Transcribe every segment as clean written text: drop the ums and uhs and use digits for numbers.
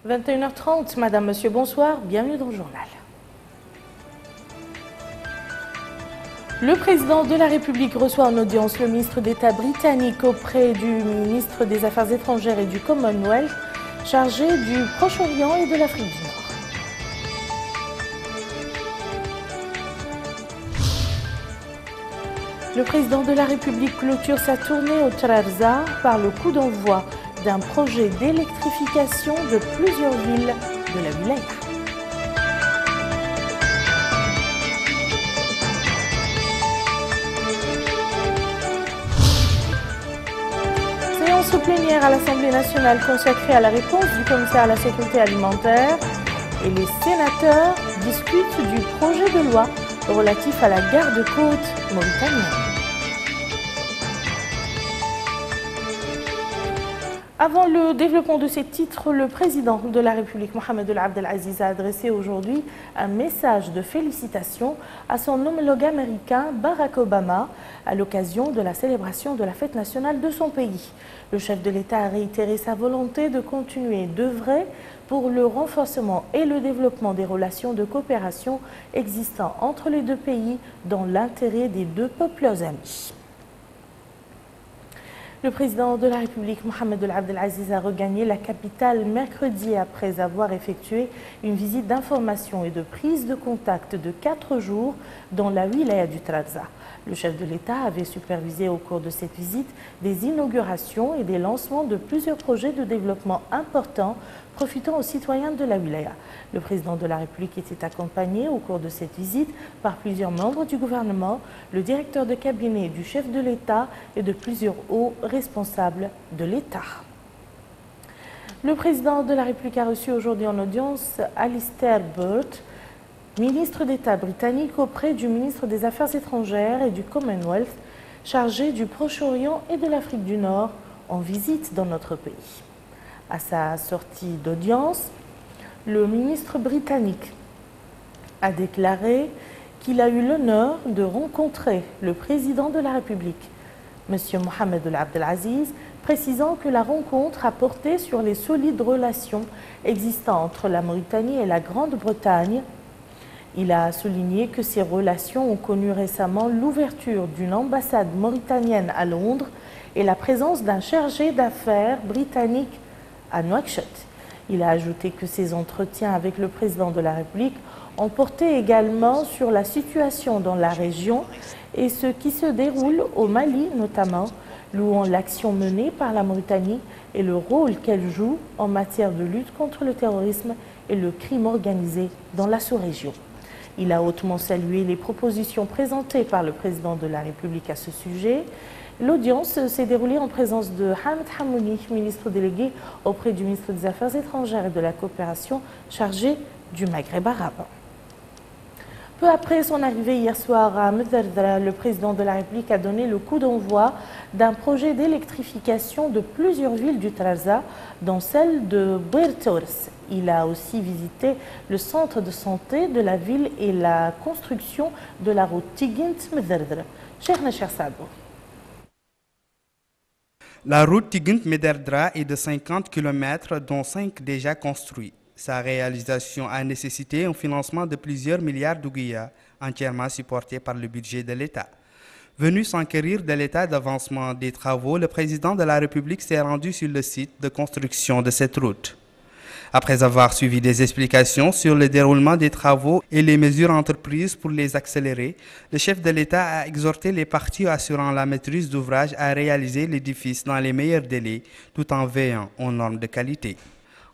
21h30, Madame, Monsieur, bonsoir, bienvenue dans le journal. Le président de la République reçoit en audience le ministre d'État britannique auprès du ministre des Affaires étrangères et du Commonwealth, chargé du Proche-Orient et de l'Afrique du Nord. Le président de la République clôture sa tournée au Trarza par le coup d'envoi d'un projet d'électrification de plusieurs villes de la wilaya. Séance plénière à l'Assemblée nationale consacrée à la réponse du commissaire à la sécurité alimentaire et les sénateurs discutent du projet de loi relatif à la garde-côte mauritanienne. Avant le développement de ces titres, le président de la République, Mohamed Ould Abdel Aziz, a adressé aujourd'hui un message de félicitations à son homologue américain Barack Obama à l'occasion de la célébration de la fête nationale de son pays. Le chef de l'État a réitéré sa volonté de continuer d'œuvrer pour le renforcement et le développement des relations de coopération existant entre les deux pays dans l'intérêt des deux peuples amis. Le président de la République, Mohamed Ould Abdel Aziz, a regagné la capitale mercredi après avoir effectué une visite d'information et de prise de contact de 4 jours dans la wilaya du Trarza. Le chef de l'État avait supervisé au cours de cette visite des inaugurations et des lancements de plusieurs projets de développement importants profitant aux citoyens de la wilaya. Le président de la République était accompagné au cours de cette visite par plusieurs membres du gouvernement, le directeur de cabinet du chef de l'État et de plusieurs hauts responsables de l'État. Le président de la République a reçu aujourd'hui en audience Alistair Burt, ministre d'État britannique auprès du ministre des Affaires étrangères et du Commonwealth, chargé du Proche-Orient et de l'Afrique du Nord, en visite dans notre pays. À sa sortie d'audience, le ministre britannique a déclaré qu'il a eu l'honneur de rencontrer le président de la République, M. Mohamed Ould Abdel Aziz, précisant que la rencontre a porté sur les solides relations existant entre la Mauritanie et la Grande-Bretagne. Il a souligné que ces relations ont connu récemment l'ouverture d'une ambassade mauritanienne à Londres et la présence d'un chargé d'affaires britannique à Nouakchott. Il a ajouté que ces entretiens avec le président de la République ont porté également sur la situation dans la région et ce qui se déroule au Mali notamment, louant l'action menée par la Mauritanie et le rôle qu'elle joue en matière de lutte contre le terrorisme et le crime organisé dans la sous-région. Il a hautement salué les propositions présentées par le président de la République à ce sujet. L'audience s'est déroulée en présence de Hamid Hammouni, ministre délégué auprès du ministre des Affaires étrangères et de la coopération chargé du Maghreb arabe. Peu après son arrivée hier soir à Mderdra, le président de la République a donné le coup d'envoi d'un projet d'électrification de plusieurs villes du Trarza, dont celle de Bir Tours. Il a aussi visité le centre de santé de la ville et la construction de la route Tigint-Mderdra. Cheikh Nasher Sadou. La route Tigint-Mderdra est de 50 km, dont 5 déjà construits. Sa réalisation a nécessité un financement de plusieurs milliards d'ouguiyas, entièrement supporté par le budget de l'État. Venu s'enquérir de l'état d'avancement des travaux, le président de la République s'est rendu sur le site de construction de cette route. Après avoir suivi des explications sur le déroulement des travaux et les mesures entreprises pour les accélérer, le chef de l'État a exhorté les parties assurant la maîtrise d'ouvrage à réaliser l'édifice dans les meilleurs délais, tout en veillant aux normes de qualité.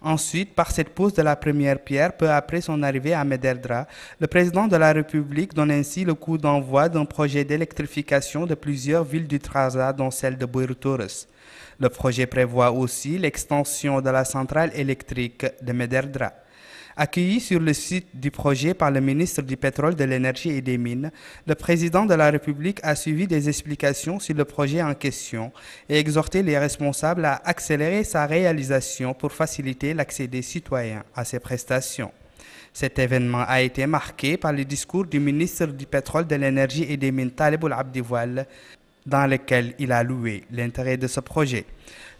Ensuite, par cette pose de la première pierre, peu après son arrivée à Mderdra, le président de la République donne ainsi le coup d'envoi d'un projet d'électrification de plusieurs villes du Trarza, dont celle de Bir Tours. Le projet prévoit aussi l'extension de la centrale électrique de Mderdra. Accueilli sur le site du projet par le ministre du Pétrole, de l'Énergie et des Mines, le président de la République a suivi des explications sur le projet en question et exhorté les responsables à accélérer sa réalisation pour faciliter l'accès des citoyens à ces prestations. Cet événement a été marqué par le discours du ministre du Pétrole, de l'Énergie et des Mines, Taleb Ould Abdi Voile, dans lesquels il a loué l'intérêt de ce projet.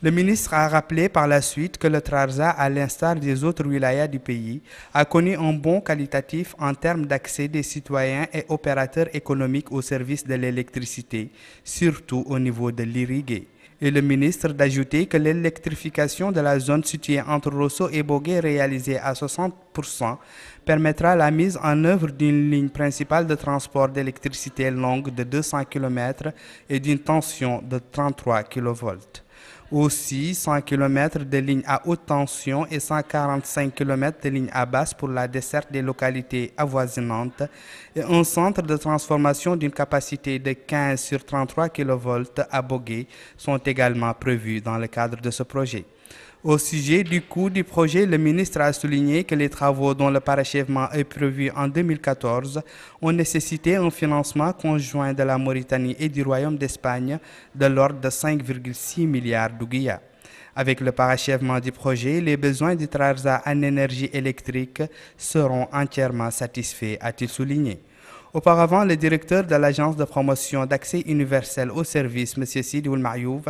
Le ministre a rappelé par la suite que le Trarza, à l'instar des autres wilayas du pays, a connu un bond qualitatif en termes d'accès des citoyens et opérateurs économiques au service de l'électricité, surtout au niveau de l'irrigué. Et le ministre d'ajouter que l'électrification de la zone située entre Rosso et Bogué, réalisée à 60%, permettra la mise en œuvre d'une ligne principale de transport d'électricité longue de 200 km et d'une tension de 33 kV. Aussi, 100 km de lignes à haute tension et 145 km de lignes à basse pour la desserte des localités avoisinantes et un centre de transformation d'une capacité de 15 sur 33 kV à Bogué sont également prévus dans le cadre de ce projet. Au sujet du coût du projet, le ministre a souligné que les travaux dont le parachèvement est prévu en 2014 ont nécessité un financement conjoint de la Mauritanie et du Royaume d'Espagne de l'ordre de 5,6 milliards d'ouguiyas. Avec le parachèvement du projet, les besoins du Trarza en énergie électrique seront entièrement satisfaits, a-t-il souligné. Auparavant, le directeur de l'Agence de promotion d'accès universel aux services, M. Sidi Oulmayouf,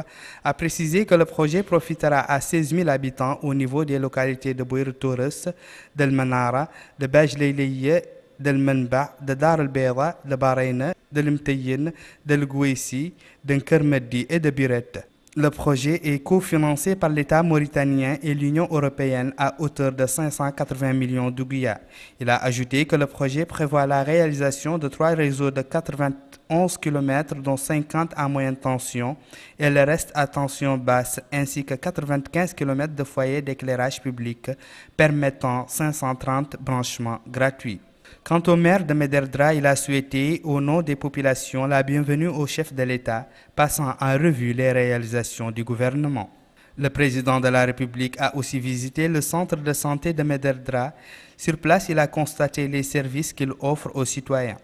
a précisé que le projet profitera à 16 000 habitants au niveau des localités de Bouir Tourès, d'El Manara, de Bajleiliye, d'El Menba, de Dar El Beira, de Baraina, de l'Mtayin, de l'Gouessi, de Nkermedi et de Biret. Le projet est cofinancé par l'État mauritanien et l'Union européenne à hauteur de 580 millions d'ouguiyas. Il a ajouté que le projet prévoit la réalisation de 3 réseaux de 91 km, dont 50 à moyenne tension, et le reste à tension basse, ainsi que 95 km de foyers d'éclairage public, permettant 530 branchements gratuits. Quant au maire de Méderdra, il a souhaité, au nom des populations, la bienvenue au chef de l'État, passant en revue les réalisations du gouvernement. Le président de la République a aussi visité le centre de santé de Méderdra. Sur place, il a constaté les services qu'il offre aux citoyens.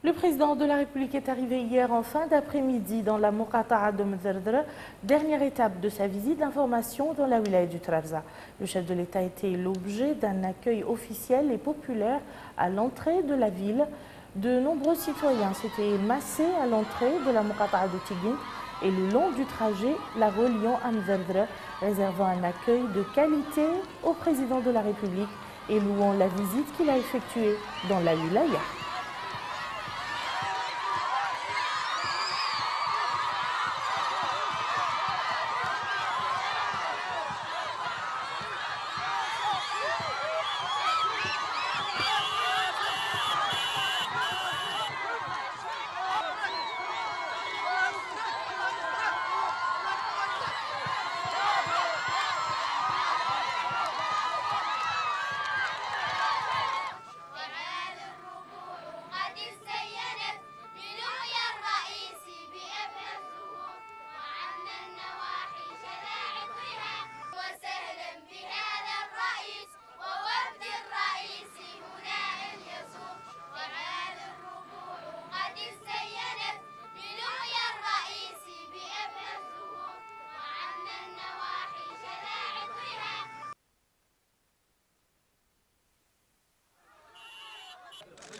Le président de la République est arrivé hier en fin d'après-midi dans la Moukata'a de Méderdra, dernière étape de sa visite d'information dans la wilaya du Trarza. Le chef de l'État était l'objet d'un accueil officiel et populaire à l'entrée de la ville. De nombreux citoyens s'étaient massés à l'entrée de la Moukata'a de Tigint et le long du trajet, la reliant à Méderdra, réservant un accueil de qualité au président de la République et louant la visite qu'il a effectuée dans la wilaya.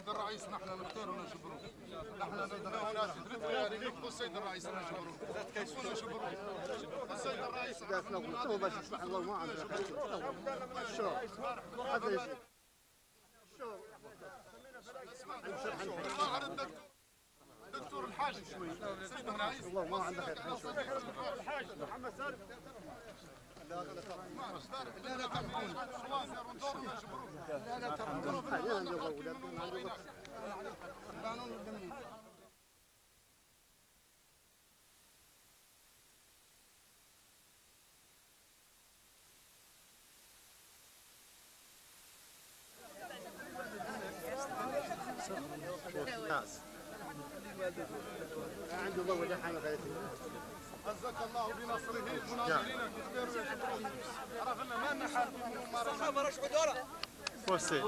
السيد الرئيس نحن نختاروا نجبروه. نحن ندعو ناس يدركوا السيد الرئيس نجبروه. نجبروه. السيد الرئيس عرفنا باش يصلح الله ما عنده شو هذا يصير. دكتور الحاج شوي. السيد الرئيس والله ما عنده خير. الحاج محمد سالم. لا لا لا لا تمنون خلاص يا رندور نجبروه. لا لا تمنون عنده ضوء دحين عزك الله بنصره المناصرين الكبار عرفنا ما نحن ما رش بدوره فوسي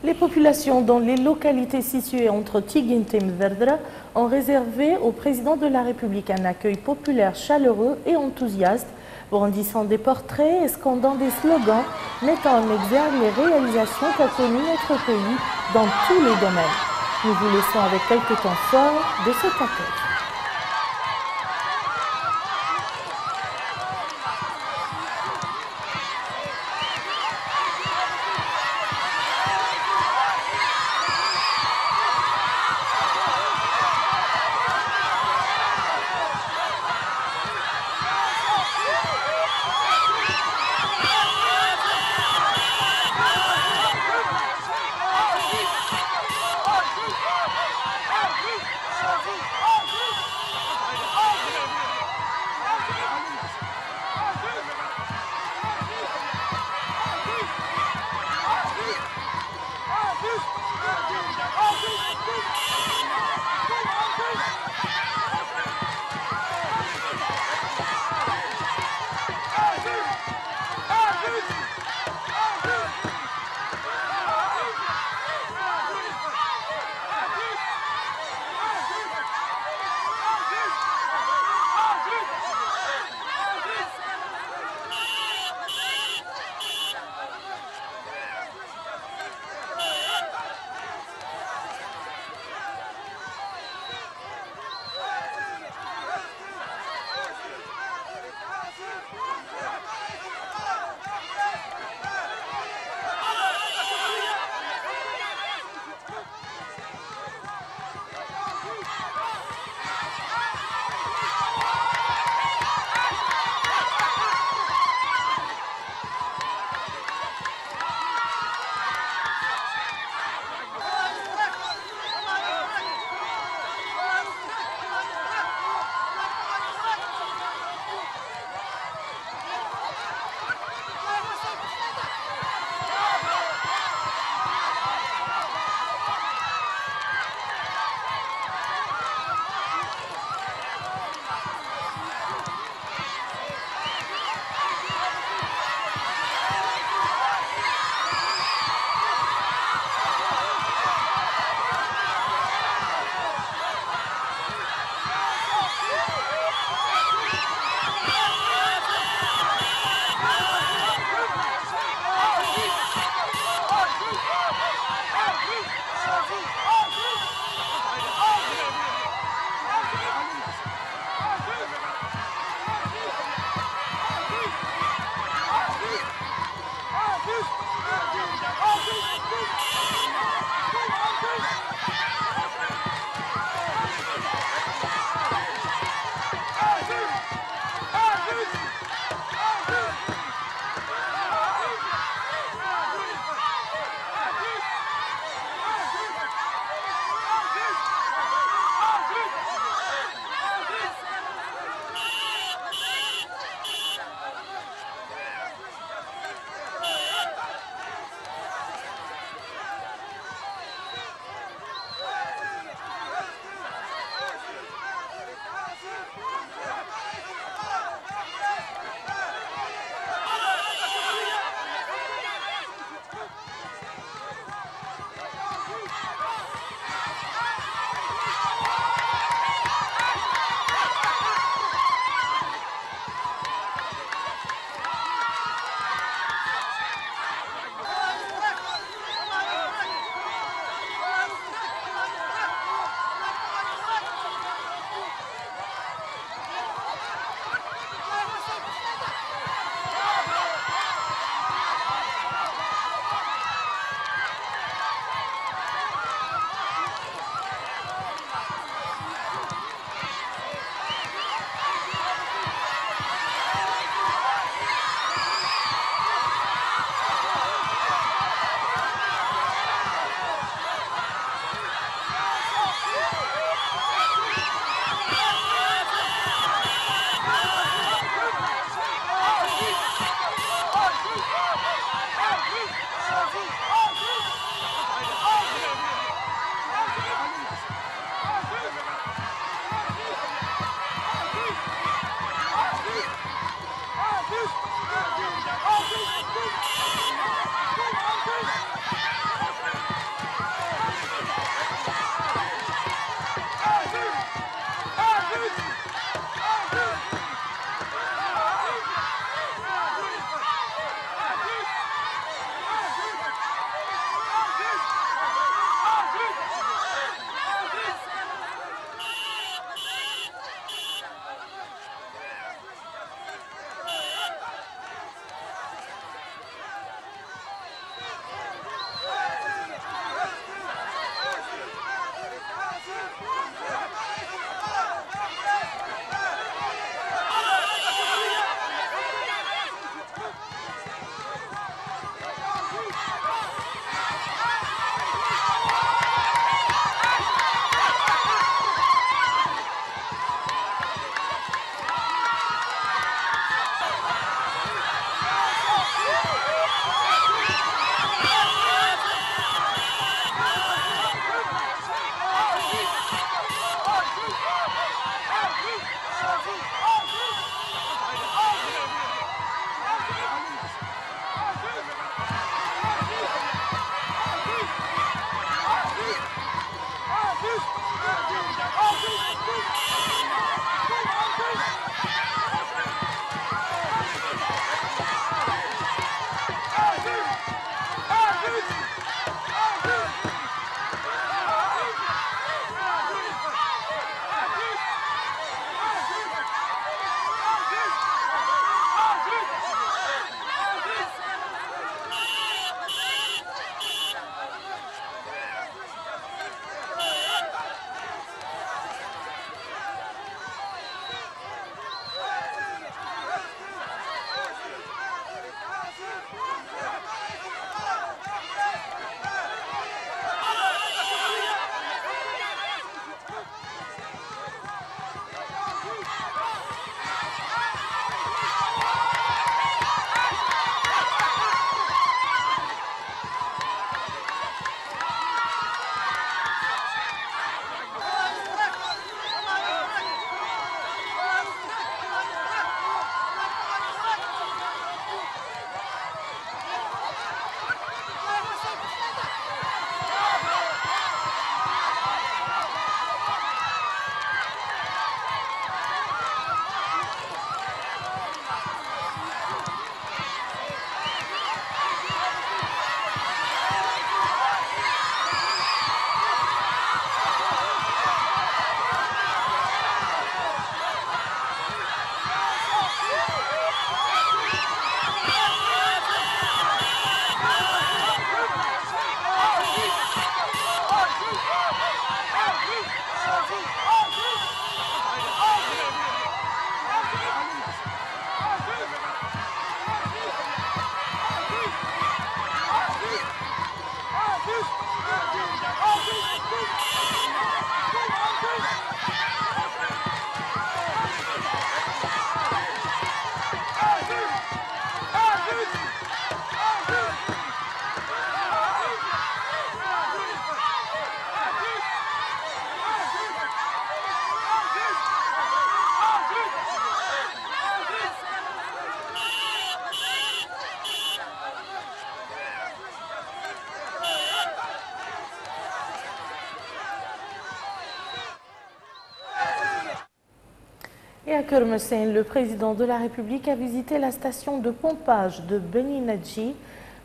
Les populations dans les localités situées entre Tighint et Mverdra ont réservé au président de la République un accueil populaire chaleureux et enthousiaste, brandissant des portraits et scandant des slogans, mettant en exergue les réalisations qu'a connues notre pays dans tous les domaines. Nous vous laissons avec quelques temps forts de cet accueil. Et à Kermessène, le président de la République a visité la station de pompage de Beni Nadji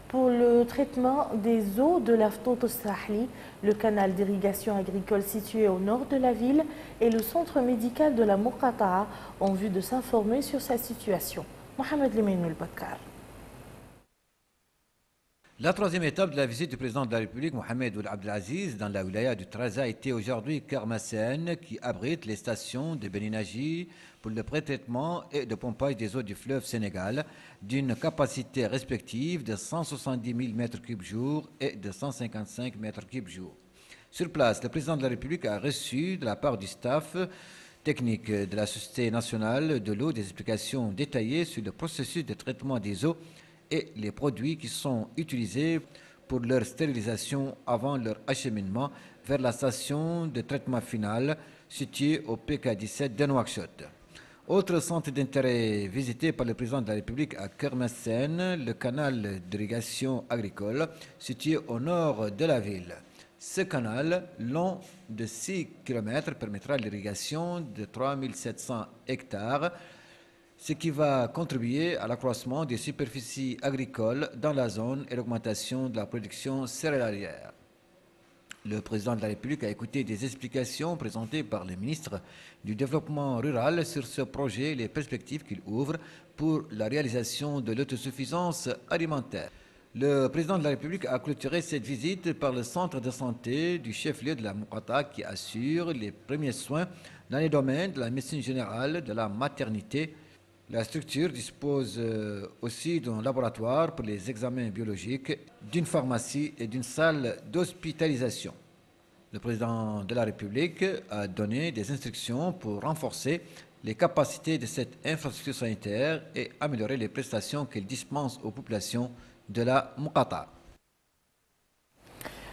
pour le traitement des eaux de la Ftout Sahli, le canal d'irrigation agricole situé au nord de la ville et le centre médical de la Muqata'a en vue de s'informer sur sa situation. Mohamed Limeinou El-Bakkar. La troisième étape de la visite du président de la République, Mohamed Ould Abdelaziz, dans la wilaya du Trarza, était aujourd'hui Kermessène, qui abrite les stations de Beni Nadji pour le pré-traitement et de pompage des eaux du fleuve Sénégal, d'une capacité respective de 170 000 m3 jour et de 155 m3 jour. Sur place, le président de la République a reçu de la part du staff technique de la Société nationale de l'eau des explications détaillées sur le processus de traitement des eaux et les produits qui sont utilisés pour leur stérilisation avant leur acheminement vers la station de traitement final située au PK17 de Nouakchott. Autre centre d'intérêt visité par le président de la République à Kermessène, le canal d'irrigation agricole situé au nord de la ville. Ce canal, long de 6 km, permettra l'irrigation de 3700 hectares, ce qui va contribuer à l'accroissement des superficies agricoles dans la zone et l'augmentation de la production céréalière. Le président de la République a écouté des explications présentées par le ministre du Développement rural sur ce projet et les perspectives qu'il ouvre pour la réalisation de l'autosuffisance alimentaire. Le président de la République a clôturé cette visite par le centre de santé du chef-lieu de la Muqata'a qui assure les premiers soins dans les domaines de la médecine générale, de la maternité. La structure dispose aussi d'un laboratoire pour les examens biologiques, d'une pharmacie et d'une salle d'hospitalisation. Le président de la République a donné des instructions pour renforcer les capacités de cette infrastructure sanitaire et améliorer les prestations qu'elle dispense aux populations de la Muqata'a.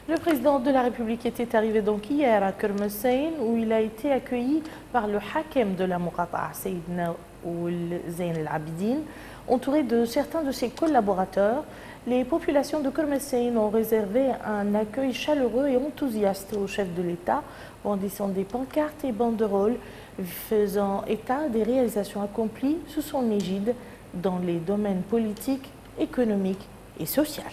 Le président de la République était arrivé donc hier à Kermessène où il a été accueilli par le hakem de la Muqata'a, Sayyidna Ould Zain El-Abidine, entouré de certains de ses collaborateurs. Les populations de Kermessène ont réservé un accueil chaleureux et enthousiaste au chef de l'État, brandissant des pancartes et banderoles, faisant état des réalisations accomplies sous son égide dans les domaines politiques, économiques et sociaux.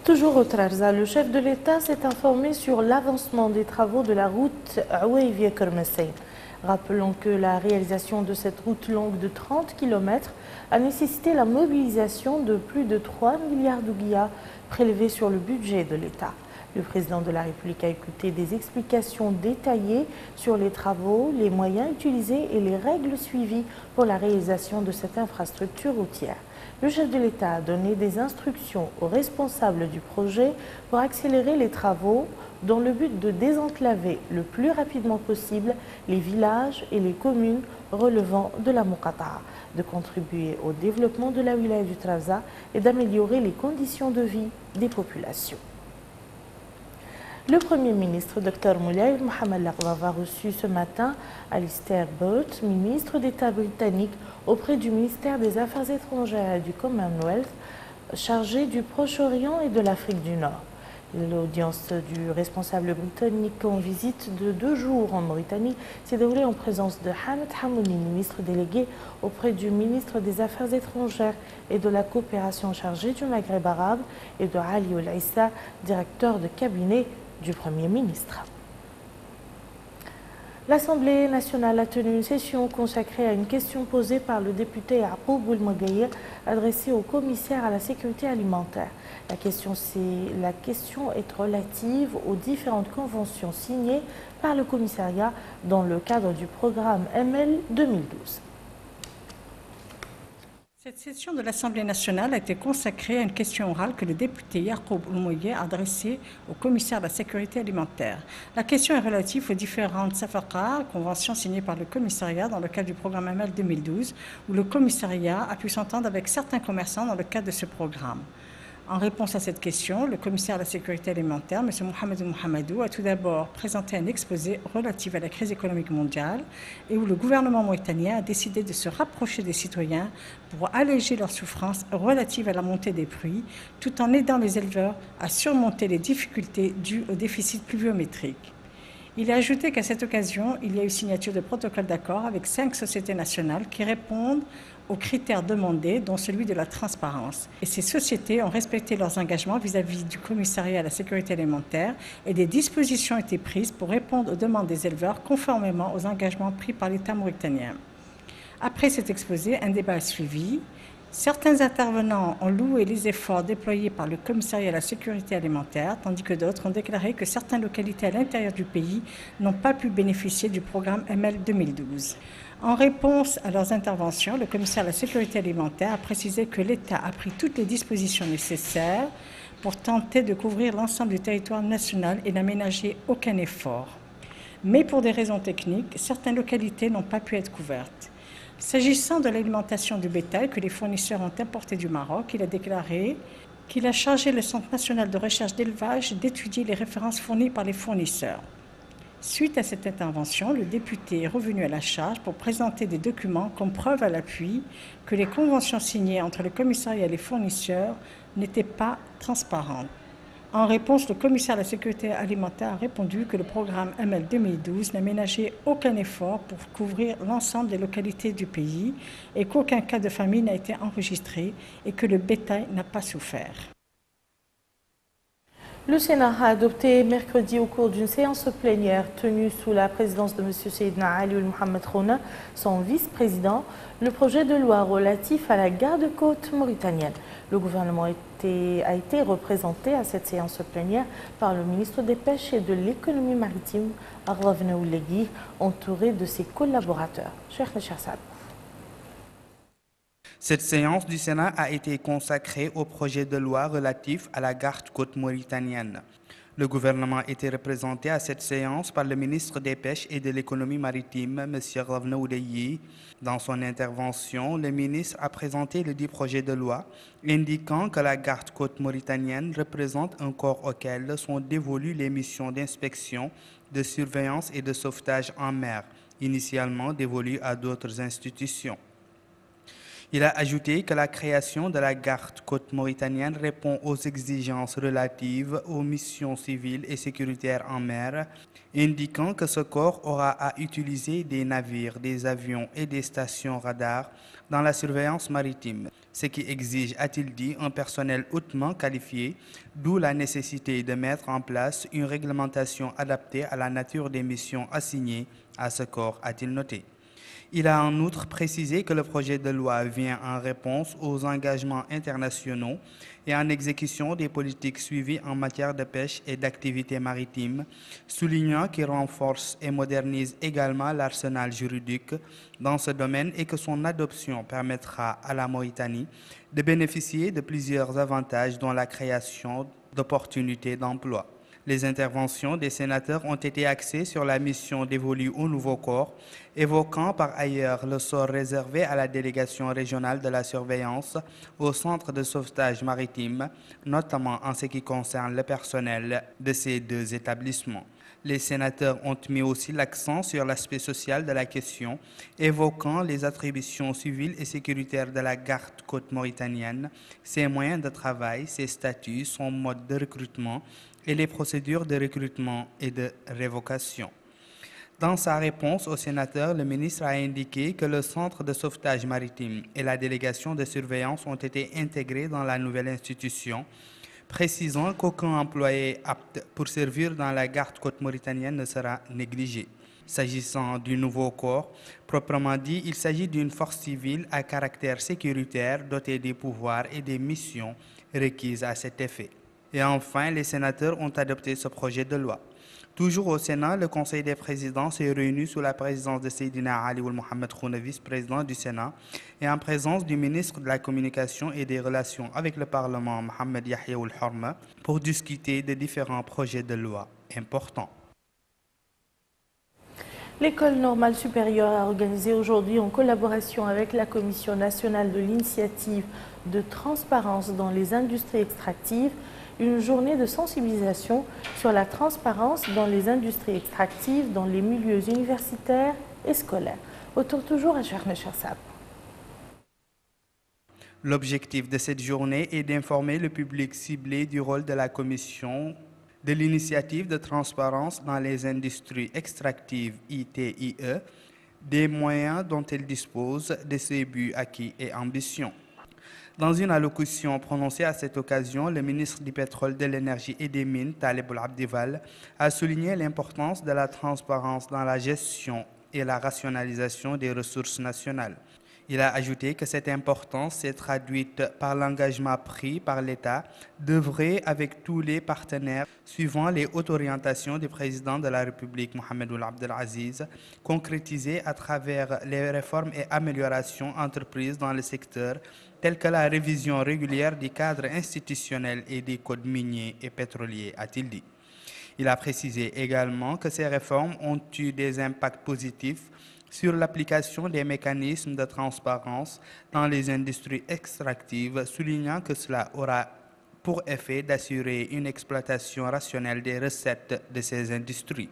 Toujours au Trarza, le chef de l'État s'est informé sur l'avancement des travaux de la route Aouaïvia-Kermessaï. Rappelons que la réalisation de cette route longue de 30 km a nécessité la mobilisation de plus de 3 milliards d'ouguiyas prélevés sur le budget de l'État. Le président de la République a écouté des explications détaillées sur les travaux, les moyens utilisés et les règles suivies pour la réalisation de cette infrastructure routière. Le chef de l'État a donné des instructions aux responsables du projet pour accélérer les travaux dans le but de désenclaver le plus rapidement possible les villages et les communes relevant de la Muqata'a, de contribuer au développement de la wilaya du Trarza et d'améliorer les conditions de vie des populations. Le Premier ministre, Dr Moulay Mohamed Laqrava, a reçu ce matin Alistair Burt, ministre d'État britannique, auprès du ministère des Affaires étrangères et du Commonwealth, chargé du Proche-Orient et de l'Afrique du Nord. L'audience du responsable britannique en visite de 2 jours en Mauritanie s'est déroulée en présence de Hamid Hamouni, ministre délégué auprès du ministre des Affaires étrangères et de la coopération chargé du Maghreb arabe, et de Ali Ould Issa, directeur de cabinet du Premier ministre. L'Assemblée nationale a tenu une session consacrée à une question posée par le député Yaqoub Boulmagaïr, adressée au commissaire à la sécurité alimentaire. La question est relative aux différentes conventions signées par le commissariat dans le cadre du programme ML 2012. Cette session de l'Assemblée nationale a été consacrée à une question orale que le député Yaqoub Boulmagaïr a adressée au commissaire de la sécurité alimentaire. La question est relative aux différentes safaqas, conventions signées par le commissariat dans le cadre du programme ML 2012, où le commissariat a pu s'entendre avec certains commerçants dans le cadre de ce programme. En réponse à cette question, le commissaire à la sécurité alimentaire, M. Mohamed Mohamedou, a tout d'abord présenté un exposé relatif à la crise économique mondiale et où le gouvernement mauritanien a décidé de se rapprocher des citoyens pour alléger leurs souffrances relatives à la montée des prix, tout en aidant les éleveurs à surmonter les difficultés dues au déficit pluviométrique. Il a ajouté qu'à cette occasion, il y a eu signature de protocoles d'accord avec 5 sociétés nationales qui répondent aux critères demandés, dont celui de la transparence. Et ces sociétés ont respecté leurs engagements vis-à-vis du commissariat à la sécurité alimentaire et des dispositions ont été prises pour répondre aux demandes des éleveurs conformément aux engagements pris par l'État mauritanien. Après cet exposé, un débat a suivi Certains intervenants ont loué les efforts déployés par le commissariat à la sécurité alimentaire, tandis que d'autres ont déclaré que certaines localités à l'intérieur du pays n'ont pas pu bénéficier du programme ML 2012. En réponse à leurs interventions, le commissaire à la sécurité alimentaire a précisé que l'État a pris toutes les dispositions nécessaires pour tenter de couvrir l'ensemble du territoire national et n'a ménagé aucun effort. Mais pour des raisons techniques, certaines localités n'ont pas pu être couvertes. S'agissant de l'alimentation du bétail que les fournisseurs ont importé du Maroc, il a déclaré qu'il a chargé le Centre national de recherche d'élevage d'étudier les références fournies par les fournisseurs. Suite à cette intervention, le député est revenu à la charge pour présenter des documents comme preuve à l'appui que les conventions signées entre le commissariat et les fournisseurs n'étaient pas transparentes. En réponse, le commissaire à la sécurité alimentaire a répondu que le programme ML 2012 n'a ménagé aucun effort pour couvrir l'ensemble des localités du pays et qu'aucun cas de famine n'a été enregistré et que le bétail n'a pas souffert. Le Sénat a adopté mercredi au cours d'une séance plénière tenue sous la présidence de M. Seydina Ali Mohamed Khouna, son vice-président, le projet de loi relatif à la garde-côte mauritanienne. Le gouvernement a été représenté à cette séance plénière par le ministre des Pêches et de l'Économie maritime, Arlavna Oulegui, entouré de ses collaborateurs. Cheikh Nechassab. Cette séance du Sénat a été consacrée au projet de loi relatif à la garde-côte mauritanienne. Le gouvernement a été représenté à cette séance par le ministre des Pêches et de l'Économie maritime, M. Arlavna Oulegui. Dans son intervention, le ministre a présenté le dit projet de loi, indiquant que la garde-côte mauritanienne représente un corps auquel sont dévolues les missions d'inspection, de surveillance et de sauvetage en mer, initialement dévolues à d'autres institutions. Il a ajouté que la création de la garde-côte mauritanienne répond aux exigences relatives aux missions civiles et sécuritaires en mer, indiquant que ce corps aura à utiliser des navires, des avions et des stations radars dans la surveillance maritime, ce qui exige, a-t-il dit, un personnel hautement qualifié, d'où la nécessité de mettre en place une réglementation adaptée à la nature des missions assignées à ce corps, a-t-il noté. Il a en outre précisé que le projet de loi vient en réponse aux engagements internationaux et en exécution des politiques suivies en matière de pêche et d'activités maritimes, soulignant qu'il renforce et modernise également l'arsenal juridique dans ce domaine et que son adoption permettra à la Mauritanie de bénéficier de plusieurs avantages dont la création d'opportunités d'emploi. Les interventions des sénateurs ont été axées sur la mission dévolue au nouveau corps, évoquant par ailleurs le sort réservé à la délégation régionale de la surveillance au centre de sauvetage maritime, notamment en ce qui concerne le personnel de ces deux établissements. Les sénateurs ont mis aussi l'accent sur l'aspect social de la question, évoquant les attributions civiles et sécuritaires de la garde-côte mauritanienne, ses moyens de travail, ses statuts, son mode de recrutement et les procédures de recrutement et de révocation. Dans sa réponse au sénateur, le ministre a indiqué que le centre de sauvetage maritime et la délégation de surveillance ont été intégrés dans la nouvelle institution, précisant qu'aucun employé apte pour servir dans la garde-côte mauritanienne ne sera négligé. S'agissant du nouveau corps, proprement dit, il s'agit d'une force civile à caractère sécuritaire dotée des pouvoirs et des missions requises à cet effet. Et enfin, les sénateurs ont adopté ce projet de loi. Toujours au Sénat, le Conseil des présidents s'est réuni sous la présidence de Seydina Ali Mohamed Khouna, vice-président du Sénat, et en présence du ministre de la Communication et des Relations avec le Parlement, Mohamed Yahya Ould Horma, pour discuter de différents projets de loi importants. L'École normale supérieure a organisé aujourd'hui, en collaboration avec la Commission nationale de l'initiative de transparence dans les industries extractives, une journée de sensibilisation sur la transparence dans les industries extractives, dans les milieux universitaires et scolaires. Autour toujours à Cheikh Nechassab. L'objectif de cette journée est d'informer le public ciblé du rôle de la Commission de l'initiative de transparence dans les industries extractives ITIE, des moyens dont elle dispose, de ses buts acquis et ambitions. Dans une allocution prononcée à cette occasion, le ministre du Pétrole, de l'Énergie et des Mines, Taleb Ould-Abdivall, a souligné l'importance de la transparence dans la gestion et la rationalisation des ressources nationales. Il a ajouté que cette importance s'est traduite par l'engagement pris par l'État d'œuvrer avec tous les partenaires suivant les hautes orientations du président de la République, Mohamed Ould Abdel Aziz, concrétisées à travers les réformes et améliorations entreprises dans le secteur, telles que la révision régulière du cadre institutionnel et des codes miniers et pétroliers, a-t-il dit. Il a précisé également que ces réformes ont eu des impacts positifs sur l'application des mécanismes de transparence dans les industries extractives, soulignant que cela aura pour effet d'assurer une exploitation rationnelle des recettes de ces industries.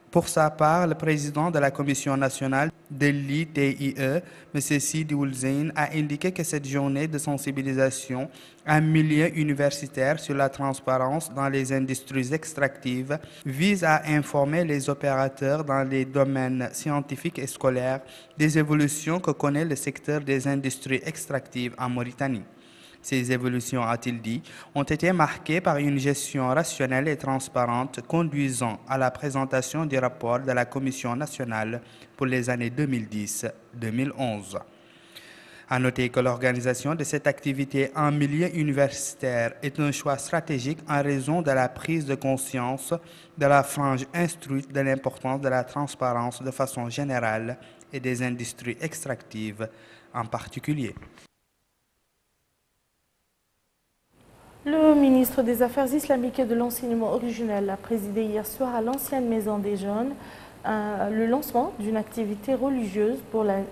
Pour sa part, le président de la Commission nationale de l'ITIE, M. Sidi Ould Zeine, a indiqué que cette journée de sensibilisation en milieu universitaire sur la transparence dans les industries extractives vise à informer les opérateurs dans les domaines scientifiques et scolaires des évolutions que connaît le secteur des industries extractives en Mauritanie. Ces évolutions, a-t-il dit, ont été marquées par une gestion rationnelle et transparente conduisant à la présentation du rapport de la Commission nationale pour les années 2010-2011. À noter que l'organisation de cette activité en milieu universitaire est un choix stratégique en raison de la prise de conscience de la frange instruite de l'importance de la transparence de façon générale et des industries extractives en particulier. Le ministre des Affaires islamiques et de l'enseignement originel a présidé hier soir à l'ancienne Maison des Jeunes le lancement d'une activité religieuse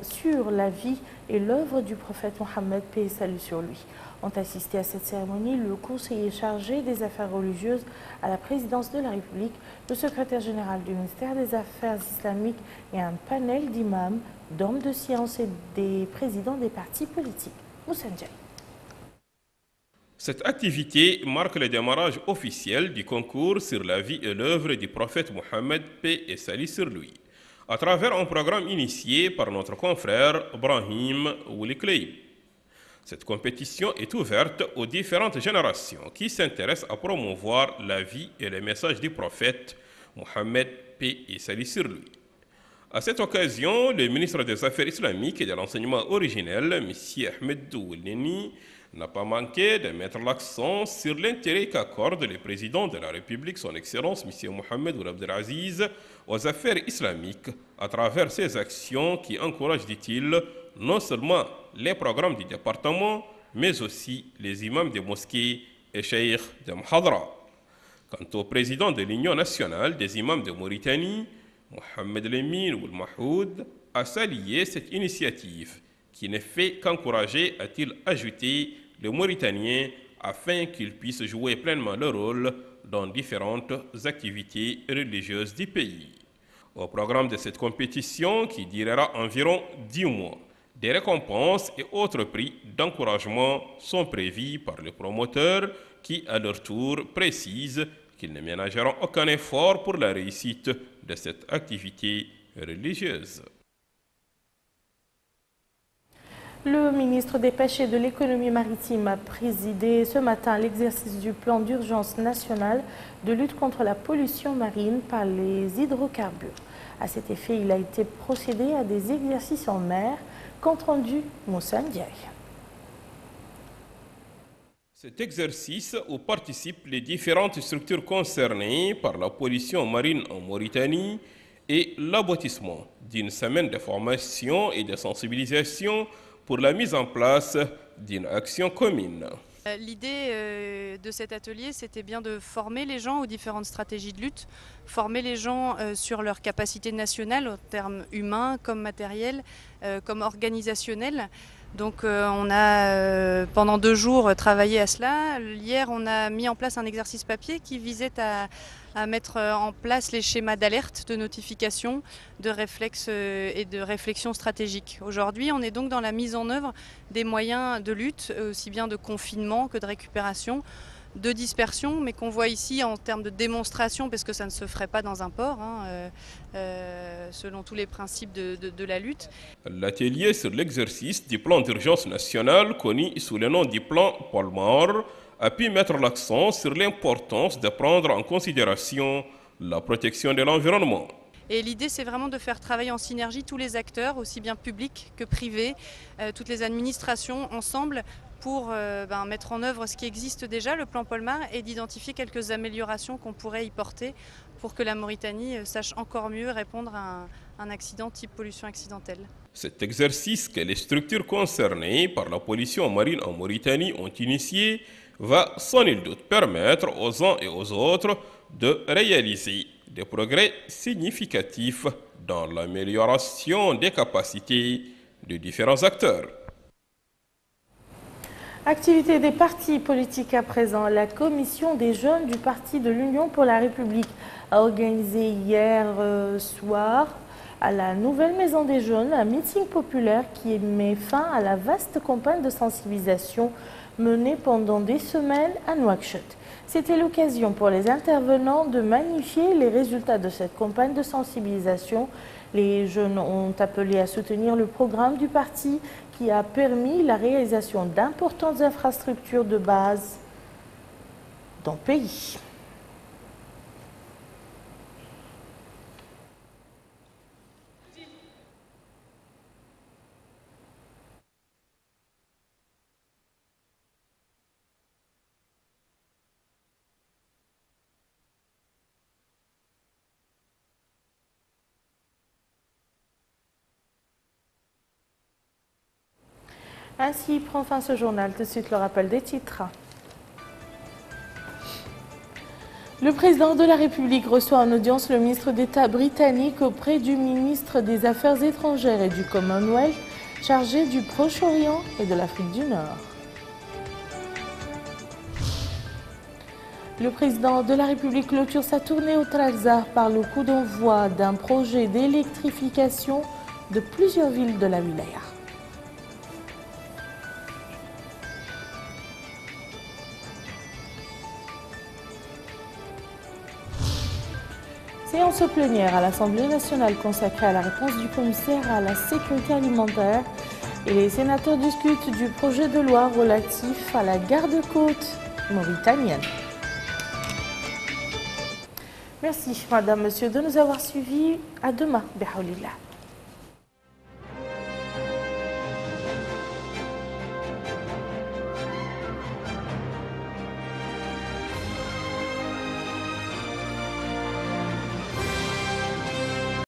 sur la vie et l'œuvre du prophète Mohammed, paix et salut sur lui. Ont assisté à cette cérémonie le conseiller chargé des affaires religieuses à la présidence de la République, le secrétaire général du ministère des Affaires islamiques et un panel d'imams, d'hommes de science et des présidents des partis politiques. Moussa Ndiaye. Cette activité marque le démarrage officiel du concours sur la vie et l'œuvre du prophète Mohammed, paix et salut sur lui, à travers un programme initié par notre confrère Brahim Oulikleib. Cette compétition est ouverte aux différentes générations qui s'intéressent à promouvoir la vie et les messages du prophète Mohammed, paix et salut sur lui. À cette occasion, le ministre des Affaires islamiques et de l'enseignement originel, M. Ahmed Ouelneni, n'a pas manqué de mettre l'accent sur l'intérêt qu'accorde le président de la République, son Excellence M. Mohamed Ould Abdel Aziz, aux affaires islamiques à travers ses actions qui encouragent, dit-il, non seulement les programmes du département, mais aussi les imams des mosquées et cheikh de Mhadra. Quant au président de l'Union nationale des imams de Mauritanie, Mohamed Lemine Ould Mahoud, a salué cette initiative qui ne fait qu'encourager, a-t-il ajouté, les Mauritaniens afin qu'ils puissent jouer pleinement leur rôle dans différentes activités religieuses du pays. Au programme de cette compétition, qui durera environ 10 mois, des récompenses et autres prix d'encouragement sont prévus par les promoteurs qui, à leur tour, précisent qu'ils ne ménageront aucun effort pour la réussite de cette activité religieuse. Le ministre des Pêches et de l'Économie maritime a présidé ce matin l'exercice du plan d'urgence national de lutte contre la pollution marine par les hydrocarbures. À cet effet, il a été procédé à des exercices en mer. Compte rendu, Moussa Ndiaye. Cet exercice où participent les différentes structures concernées par la pollution marine en Mauritanie est l'aboutissement d'une semaine de formation et de sensibilisation pour la mise en place d'une action commune. L'idée de cet atelier, c'était bien de former les gens aux différentes stratégies de lutte, former les gens sur leurs capacités nationales, en termes humains, comme matériels, comme organisationnels. Donc on a pendant 2 jours travaillé à cela. Hier, on a mis en place un exercice papier qui visait à mettre en place les schémas d'alerte, de notification, de réflexe et de réflexion stratégique. Aujourd'hui, on est donc dans la mise en œuvre des moyens de lutte, aussi bien de confinement que de récupération, de dispersion, mais qu'on voit ici en termes de démonstration, parce que ça ne se ferait pas dans un port, selon tous les principes de la lutte. L'atelier sur l'exercice du plan d'urgence national, connu sous le nom du plan Palmar, a pu mettre l'accent sur l'importance de prendre en considération la protection de l'environnement. Et l'idée, c'est vraiment de faire travailler en synergie tous les acteurs, aussi bien publics que privés, toutes les administrations ensemble, pour mettre en œuvre ce qui existe déjà, le plan Polmar, et d'identifier quelques améliorations qu'on pourrait y porter pour que la Mauritanie sache encore mieux répondre à un accident type pollution accidentelle. Cet exercice que les structures concernées par la pollution marine en Mauritanie ont initié va sans nul doute permettre aux uns et aux autres de réaliser des progrès significatifs dans l'amélioration des capacités de différents acteurs. Activité des partis politiques à présent. La commission des jeunes du Parti de l'Union pour la République a organisé hier soir à la nouvelle Maison des Jeunes un meeting populaire qui met fin à la vaste campagne de sensibilisation menée pendant des semaines à Nouakchott. C'était l'occasion pour les intervenants de magnifier les résultats de cette campagne de sensibilisation. Les jeunes ont appelé à soutenir le programme du parti qui a permis la réalisation d'importantes infrastructures de base dans le pays. Ainsi prend fin ce journal. Tout de suite le rappel des titres. Le président de la République reçoit en audience le ministre d'État britannique auprès du ministre des Affaires étrangères et du Commonwealth chargé du Proche-Orient et de l'Afrique du Nord. Le président de la République clôture sa tournée au Trarza par le coup d'envoi d'un projet d'électrification de plusieurs villes de la wilaya. Séance plénière à l'Assemblée nationale consacrée à la réponse du commissaire à la sécurité alimentaire et les sénateurs discutent du projet de loi relatif à la garde-côte mauritanienne. Merci, madame, monsieur, de nous avoir suivis. À demain, bihaoulillah.